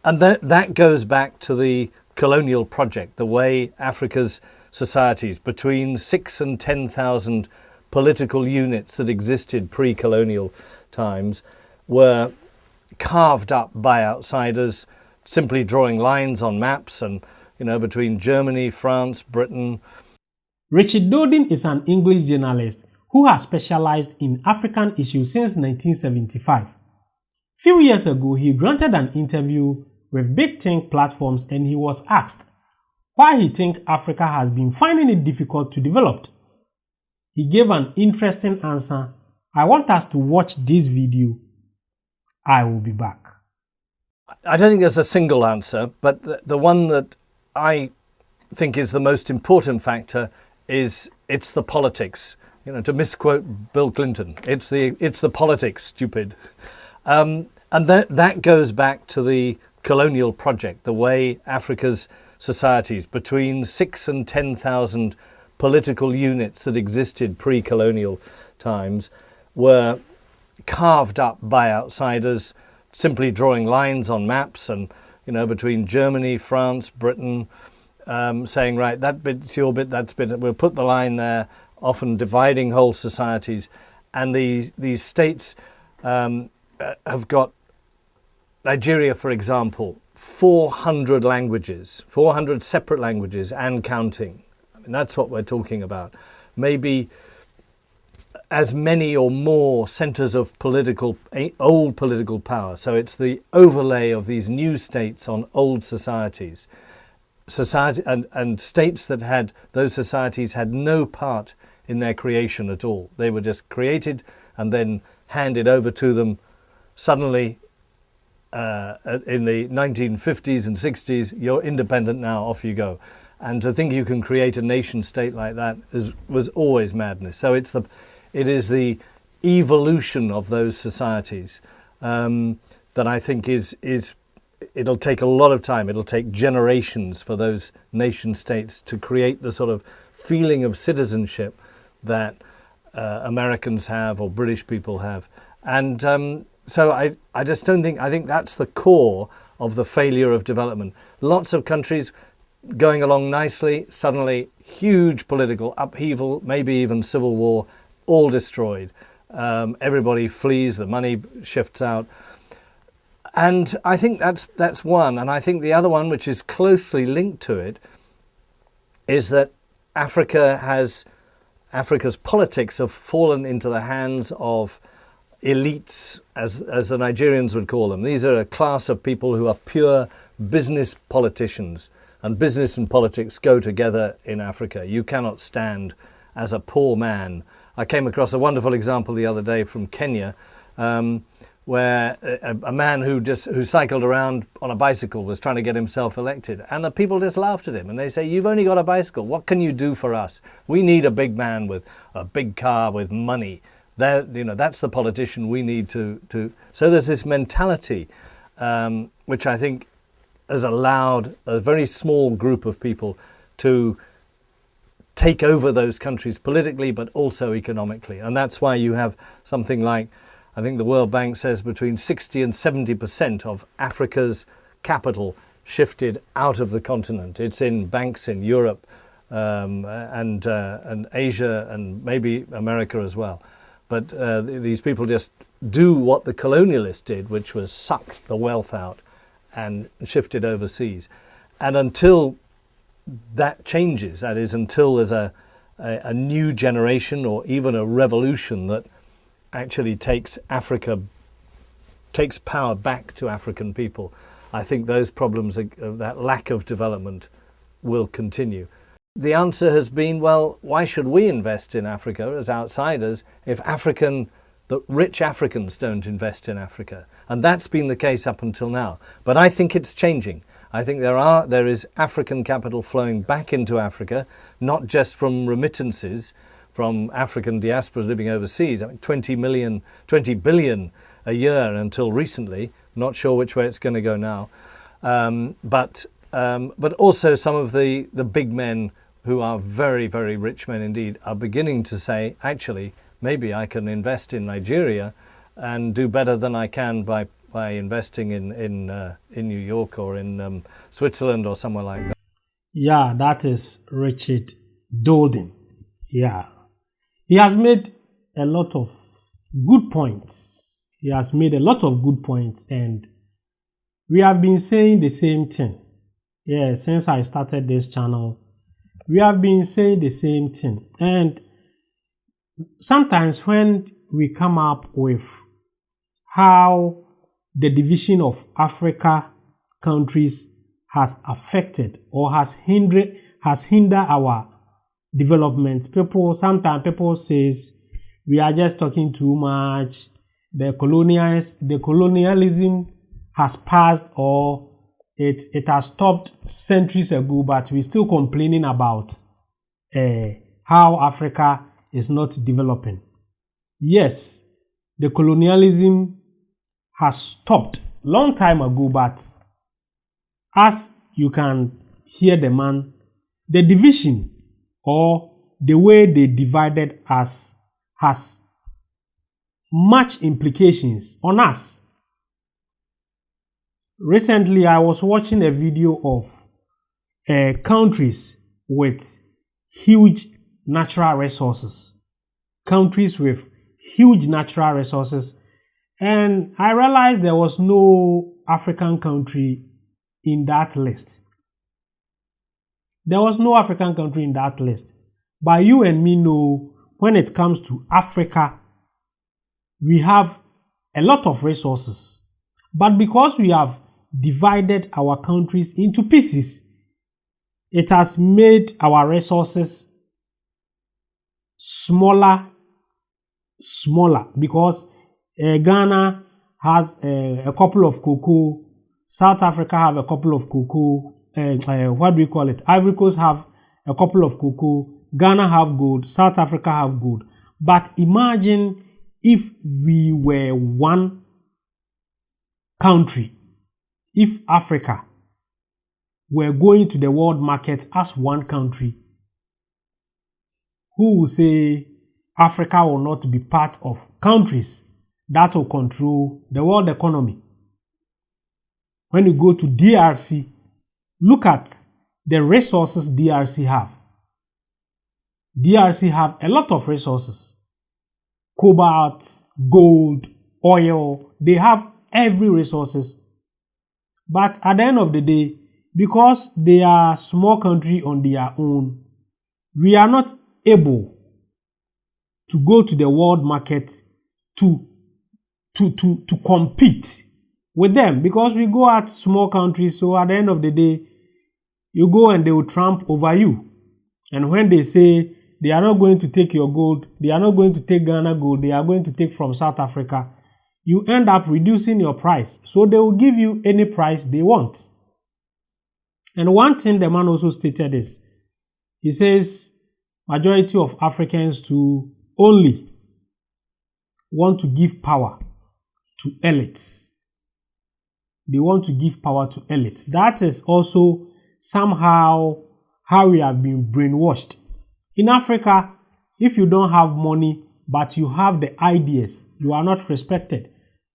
And that goes back to the colonial project, the way Africa's societies, between 6,000 and 10,000 political units that existed pre-colonial times, were carved up by outsiders, simply drawing lines on maps and, between Germany, France, Britain. Richard Dowden is an English journalist who has specialized in African issues since 1975. Few years ago, he granted an interview with big think platforms and he was asked why he thinks Africa has been finding it difficult to develop. He gave an interesting answer. I want us to watch this video. I will be back. I don't think there's a single answer, but the one that I think is the most important factor is it's the politics. To misquote Bill Clinton, it's the politics, stupid. And that goes back to the colonial project, the way Africa's societies, between 6,000 and 10,000 political units that existed pre-colonial times, were carved up by outsiders, simply drawing lines on maps and, between Germany, France, Britain, saying, right, that bit's your bit, that's bit, we'll put the line there, often dividing whole societies. And these states have got, Nigeria, for example, 400 languages, 400 separate languages and counting. I mean, that's what we're talking about. Maybe as many or more centers of old political power. So it's the overlay of these new states on old societies. And states that had, those societies had no part in their creation at all. They were just created and then handed over to them suddenly in the 1950s and 60s. You're independent now, off you go. And to think you can create a nation state like that was always madness. So it is the evolution of those societies that I think it'll take a lot of time. It'll take generations for those nation states to create the sort of feeling of citizenship that Americans have or British people have. And so I just don't think, I think that's the core of the failure of development. Lots of countries going along nicely, suddenly huge political upheaval, maybe even civil war, all destroyed. Everybody flees, the money shifts out. And I think that's one. And I think the other one, which is closely linked to it, is that Africa's politics have fallen into the hands of elites, as the Nigerians would call them. These are a class of people who are pure business politicians, and business and politics go together in Africa. You cannot stand as a poor man. I came across a wonderful example the other day from Kenya, where a man who cycled around on a bicycle was trying to get himself elected, and the people just laughed at him and they say, "You've only got a bicycle. What can you do for us? We need a big man with a big car with money. That's the politician we need to." So there's this mentality, which I think has allowed a very small group of people to take over those countries politically, but also economically. And that's why you have something like, I think the World Bank says, between 60 and 70% of Africa's capital shifted out of the continent. It's in banks in Europe and Asia and maybe America as well. But these people just do what the colonialists did, which was suck the wealth out and shift it overseas. And until that changes, that is, until there's a new generation or even a revolution that actually takes power back to African people, I think those problems, that lack of development, will continue. The answer has been, well, why should we invest in Africa as outsiders if the rich Africans don't invest in Africa? And that's been the case up until now. But I think it's changing. I think there is African capital flowing back into Africa, not just from remittances from African diasporas living overseas. I mean, 20 billion a year until recently. Not sure which way it's going to go now. But also some of the big men who are very, very rich men indeed are beginning to say, actually, maybe I can invest in Nigeria and do better than I can by by investing in New York or in Switzerland or somewhere like that. Yeah, that is Richard Dowden. Yeah. He has made a lot of good points. He has made a lot of good points, and we have been saying the same thing. Yeah, since I started this channel, we have been saying the same thing. And sometimes when we come up with how the division of Africa countries has affected or has hindered our development, sometimes people says we are just talking too much. The colonialism has passed, or it has stopped centuries ago, but we're still complaining about how Africa is not developing. Yes, the colonialism has stopped long time ago, but as you can hear the man, the division or the way they divided us has much implications on us. Recently, I was watching a video of countries with huge natural resources. Countries with huge natural resources. And I realized there was no African country in that list. There was no African country in that list. But you and me know when it comes to Africa, we have a lot of resources. But because we have divided our countries into pieces, it has made our resources smaller, because Ghana has a couple of cocoa, South Africa have a couple of cocoa, Ivory Coast have a couple of cocoa, Ghana have gold, South Africa have gold. But imagine if we were one country, if Africa were going to the world market as one country, who will say Africa will not be part of countries that will control the world economy? When you go to DRC, look at the resources DRC have. DRC have a lot of resources. Cobalt, gold, oil, they have every resources. But at the end of the day, because they are a small country on their own, we are not able to go to the world market to compete with them, because we go at small countries. So at the end of the day, you go and they will trump over you. And when they say they are not going to take your gold, they are not going to take Ghana gold, they are going to take from South Africa, you end up reducing your price. So they will give you any price they want. And one thing the man also stated is, he says majority of Africans too only want to give power to elites. They want to give power to elites. That is also somehow how we have been brainwashed. In Africa, if you don't have money, but you have the ideas, you are not respected.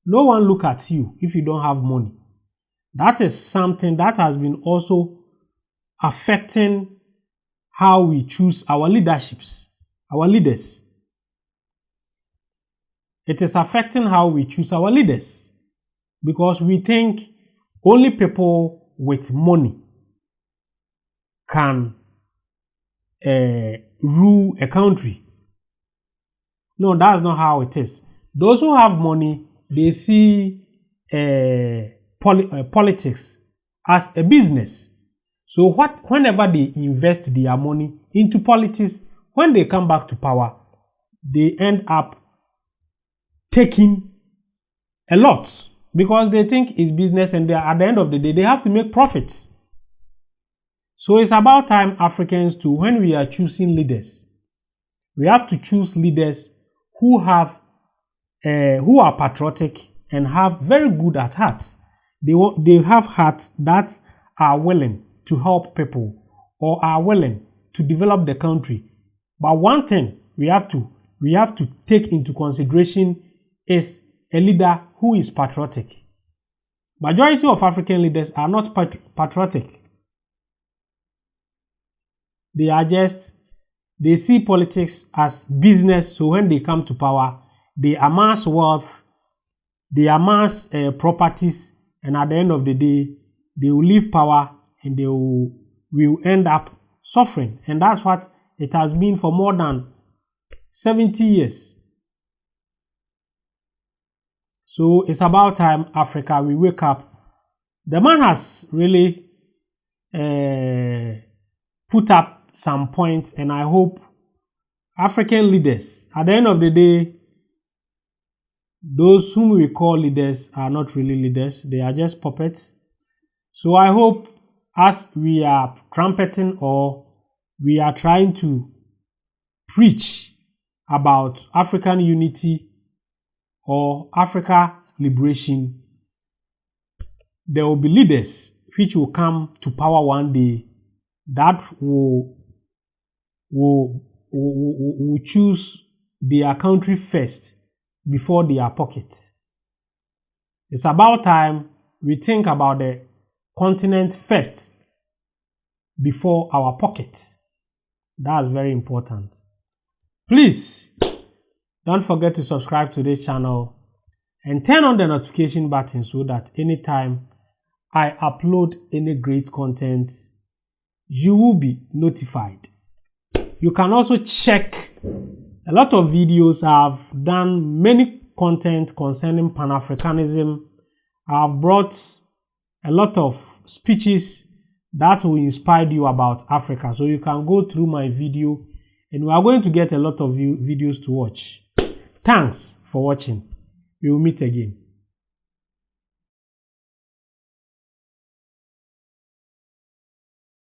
No one look at you if you don't have money. That is something that has been also affecting how we choose our leaderships, our leaders. It is affecting how we choose our leaders, because we think only people with money can rule a country. No, that's not how it is. Those who have money, they see politics as a business. So whenever they invest their money into politics, when they come back to power, they end up taking a lot, because they think it's business, and at the end of the day, they have to make profits. So it's about time Africans too, when we are choosing leaders, we have to choose leaders who are patriotic and have very good at heart. They have hearts that are willing to help people or are willing to develop the country. But one thing we have to take into consideration is a leader who is patriotic. Majority of African leaders are not patriotic. They see politics as business, so when they come to power, they amass wealth, they amass properties, and at the end of the day, they will leave power and they will end up suffering. And that's what it has been for more than 70 years. So it's about time, Africa, we wake up. The man has really put up some points, and I hope African leaders, at the end of the day, those whom we call leaders are not really leaders, they are just puppets. So I hope as we are trumpeting or we are trying to preach about African unity or Africa liberation, there will be leaders which will come to power one day that will choose their country first before their pockets. It's about time we think about the continent first before our pockets. That's very important. Please don't forget to subscribe to this channel and turn on the notification button so that anytime I upload any great content, you will be notified. You can also check a lot of videos. I've done many content concerning Pan-Africanism. I've brought a lot of speeches that will inspire you about Africa. So you can go through my video and we are going to get a lot of videos to watch. Thanks for watching. We will meet again.